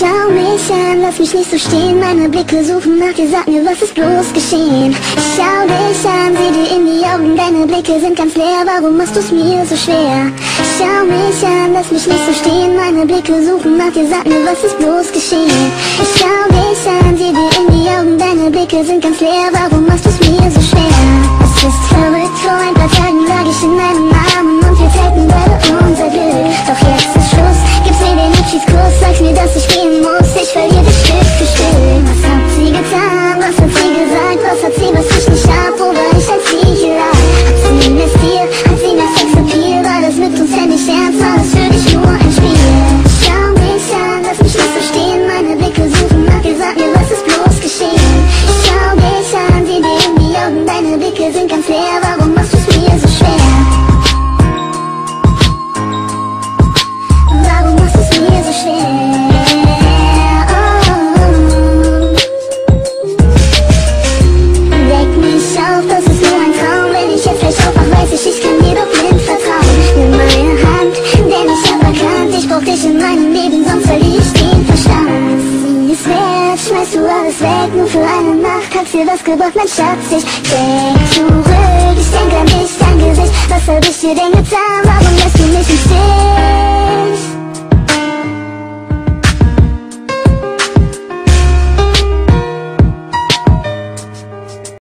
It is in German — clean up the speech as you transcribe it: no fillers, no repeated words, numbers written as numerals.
Schau mich an, lass mich nicht so stehen. Meine Blicke suchen nach dir, sag mir, was ist bloß geschehen? Schau dich an, sieh dir in die Augen, deine Blicke sind ganz leer. Warum machst du's mir so schwer? Schau mich an, lass mich nicht so stehen. Meine Blicke suchen nach dir, sag mir, was ist bloß geschehen? Schau dich an, sieh dir in die Augen, deine Blicke sind ganz leer. Warum machst du's mir so schwer? Es ist verrückt, vor ein paar Tagen lag ich in deinem Armen und wir teilten beide unser Glück. Doch jetzt ist Schluss, gib's mir den Abschiedskuss, sag's mir, dass ich gehen muss, ich verliere dich Stück für Stück. Was hat sie getan, was hat sie gesagt, was hat sie, was ich nicht hab, wo war ich, als sie hier lag? Hat sie investiert, hat sie nach Sexappeal, war das mit uns ja nicht ernst, war das für dich nur ein Spiel? Schau mich an, lass mich nicht so stehen, meine Blicke suchen nach dir, sag mir, was ist bloß geschehen? Schau dich an, sieh dir in die Augen, deine Blicke sind ganz leer, warum machst du's mir so schwer? Warum machst du's mir so schwer? Ich kann dir doch blind vertrauen. Nimm meine Hand, denn ich hab erkannt, ich brauch dich in meinem Leben, sonst verliere ich den Verstand. Sie ist wert, schmeißt du alles weg, nur für eine Nacht. Hat's dir was gebracht, mein Schatz, ich denk zurück. Ich denk an dich, dein Gesicht, was hab ich dir denn getan? Warum lässt du